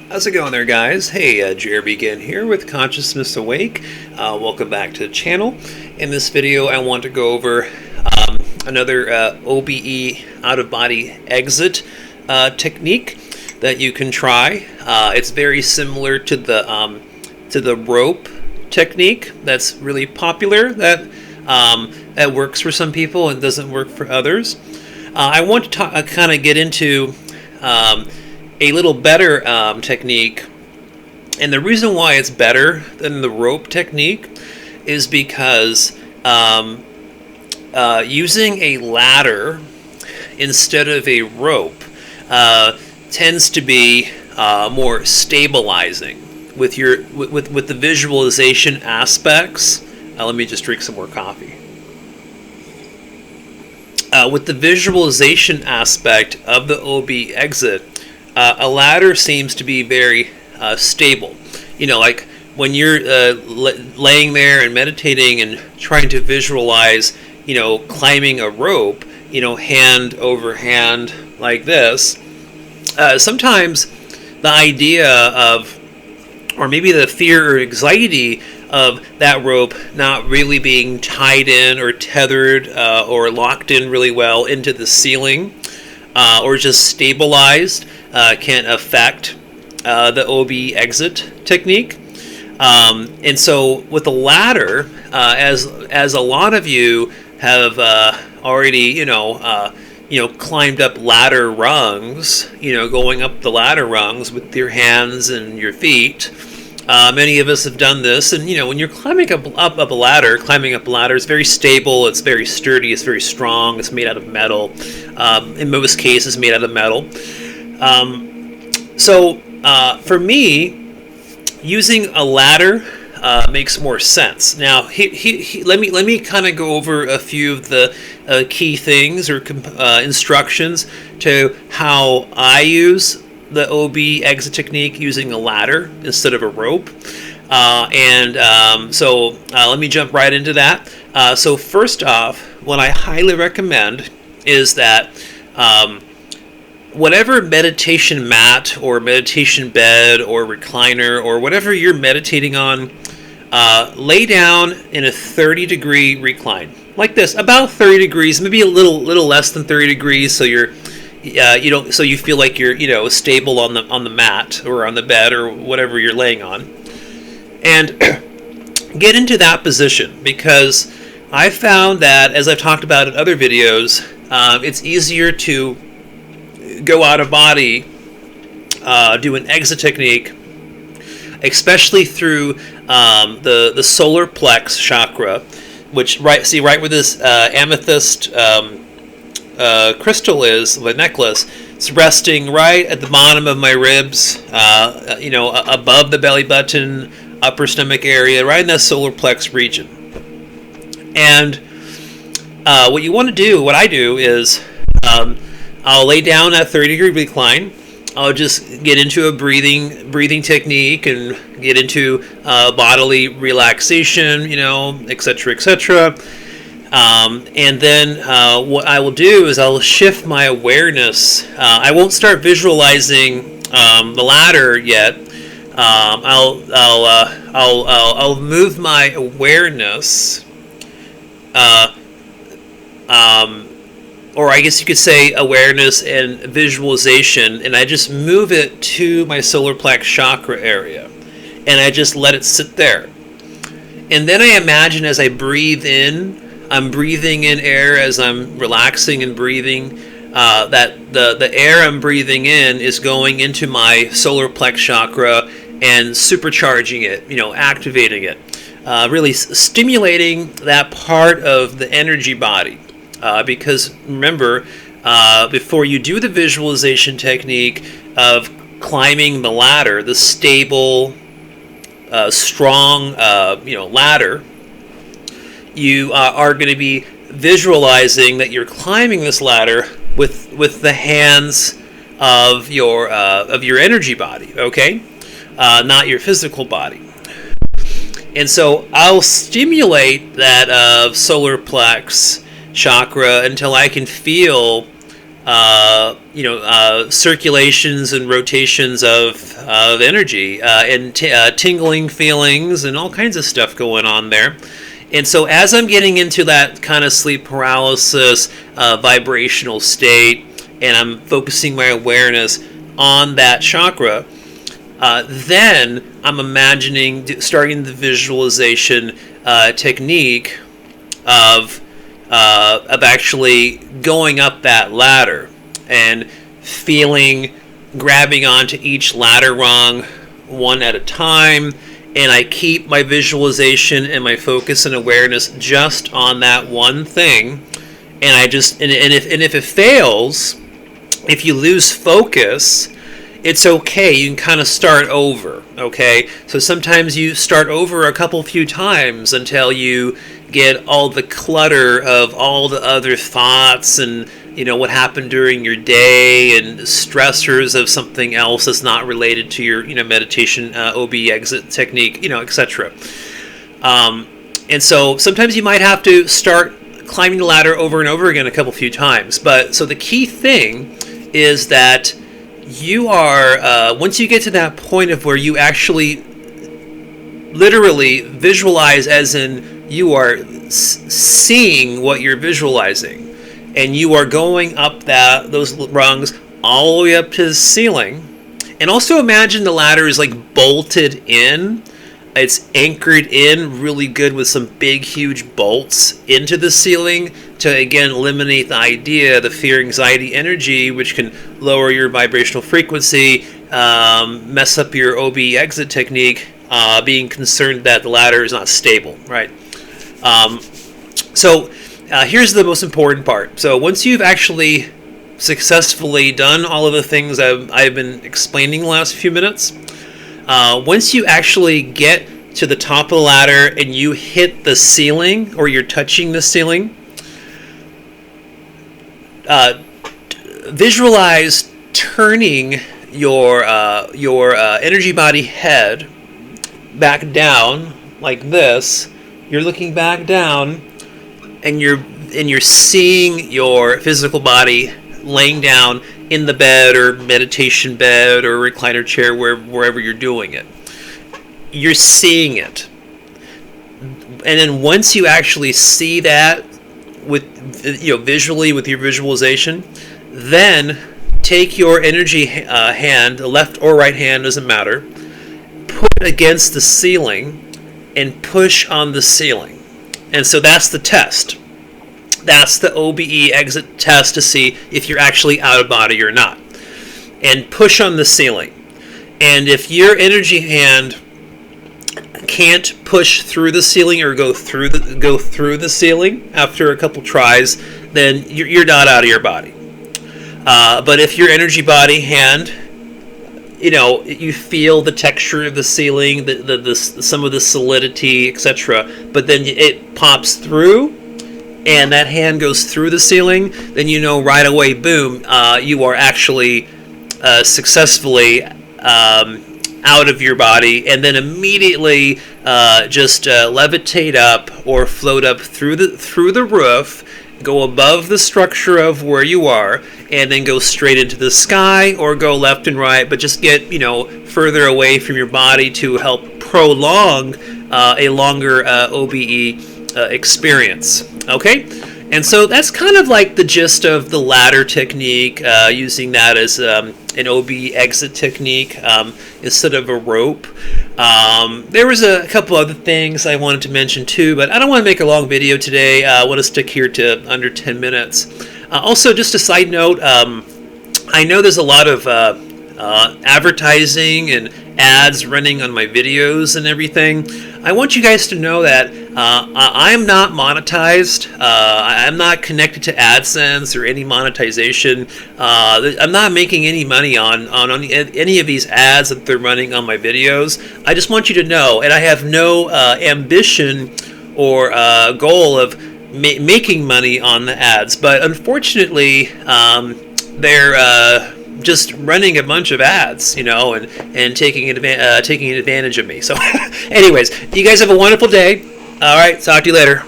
How's it going there, guys? Hey, Jeremy again here with Consciousness Awake. Welcome back to the channel. In this video, I want to go over another OBE out-of-body exit technique that you can try. It's very similar to the rope technique that's really popular, that works for some people and doesn't work for others. I want to kind of get into a little better technique, and the reason why it's better than the rope technique is because using a ladder instead of a rope tends to be more stabilizing with the visualization aspects. Let me just drink some more coffee. With the visualization aspect of the OBE exit, a ladder seems to be very stable. You know, like when you're laying there and meditating and trying to visualize, you know, climbing a rope, you know, hand over hand like this. Sometimes the idea of, or maybe the fear or anxiety of that rope not really being tied in or tethered or locked in really well into the ceiling or just stabilized can affect the OBE exit technique. And so with the ladder, as a lot of you have already, climbed up ladder rungs, going up the ladder rungs with your hands and your feet. Many of us have done this, and when you're climbing up a ladder is very stable, it's very sturdy, it's very strong, it's made out of metal, in most cases made out of metal. So for me, using a ladder makes more sense. Now, let me kind of go over a few of the key things or instructions to how I use the OBE exit technique using a ladder instead of a rope. So let me jump right into that. So first off, what I highly recommend is that whatever meditation mat or meditation bed or recliner or whatever you're meditating on, lay down in a 30-degree recline like this, about 30 degrees, maybe a little less than 30 degrees, so so you feel like you're stable on the mat or on the bed or whatever you're laying on, and get into that position, because I found that, as I've talked about in other videos, it's easier to go out of body, do an exit technique, especially through the solar plex chakra, which right where this amethyst crystal is, the necklace. It's resting right at the bottom of my ribs, above the belly button, upper stomach area, right in that solar plex region. And what I do is I'll lay down at 30-degree recline. I'll just get into a breathing technique and get into bodily relaxation, etc., etc. And then what I will do is I'll shift my awareness. I won't start visualizing the ladder yet. I'll move my awareness, or I guess you could say awareness and visualization, and I just move it to my solar plex chakra area, and I just let it sit there. And then I imagine as I breathe in, I'm breathing in air as I'm relaxing and breathing, that the air I'm breathing in is going into my solar plex chakra and supercharging it, activating it, really stimulating that part of the energy body. Because remember, before you do the visualization technique of climbing the ladder, the stable, strong, ladder, you are going to be visualizing that you're climbing this ladder with the hands of your energy body, okay, not your physical body. And so I'll stimulate that solar plex chakra until I can feel circulations and rotations of energy and tingling feelings and all kinds of stuff going on there. And so as I'm getting into that kind of sleep paralysis vibrational state, and I'm focusing my awareness on that chakra, then I'm imagining starting the visualization technique of actually going up that ladder and grabbing onto each ladder rung one at a time, and I keep my visualization and my focus and awareness just on that one thing. And if it fails, if you lose focus, it's okay. You can kind of start over, okay? So sometimes you start over a few times until you get all the clutter of all the other thoughts and, what happened during your day and stressors of something else that's not related to your, meditation, OBE exit technique, etc. And so sometimes you might have to start climbing the ladder over and over again a few times. But so the key thing is that you are, once you get to that point of where you actually literally visualize, as in you are seeing what you're visualizing, and you are going up those rungs all the way up to the ceiling. And also imagine the ladder is like bolted in. It's anchored in really good with some big, huge bolts into the ceiling to, again, eliminate the fear, anxiety, energy, which can lower your vibrational frequency, mess up your OBE exit technique, being concerned that the ladder is not stable, right? So here's the most important part. So once you've actually successfully done all of the things I've been explaining the last few minutes, once you actually get to the top of the ladder and you hit the ceiling, or you're touching the ceiling, visualize turning your energy body head back down like this. You're looking back down, and you're seeing your physical body laying down in the bed or meditation bed or recliner chair, wherever you're doing it. You're seeing it. And then once you actually see that visually with your visualization, then take your energy hand, the left or right hand, doesn't matter, put it against the ceiling and push on the ceiling. And so that's the test. That's the OBE exit test to see if you're actually out of body or not. And push on the ceiling. And if your energy hand can't push through the ceiling or go through the ceiling after a couple tries, then you're not out of your body. But if your energy body hand, you feel the texture of the ceiling, the some of the solidity, etc. But then it pops through, and that hand goes through the ceiling, then right away, boom, you are actually successfully out of your body, and then immediately just levitate up or float up through the roof, go above the structure of where you are, and then go straight into the sky, or go left and right, but just get further away from your body to help prolong a longer OBE experience. Okay, and so that's kind of like the gist of the ladder technique, using that as an OBE exit technique instead of a rope. There was a couple other things I wanted to mention too, but I don't want to make a long video today. I want to stick here to under 10 minutes. Also, just a side note, I know there's a lot of advertising and ads running on my videos and everything. I want you guys to know that I'm not monetized. I'm not connected to AdSense or any monetization. I'm not making any money on any of these ads that they're running on my videos. I just want you to know, and I have no ambition or goal of making money on the ads, but unfortunately they're just running a bunch of ads, and taking advantage of me. So anyways, you guys have a wonderful day. All right, talk to you later.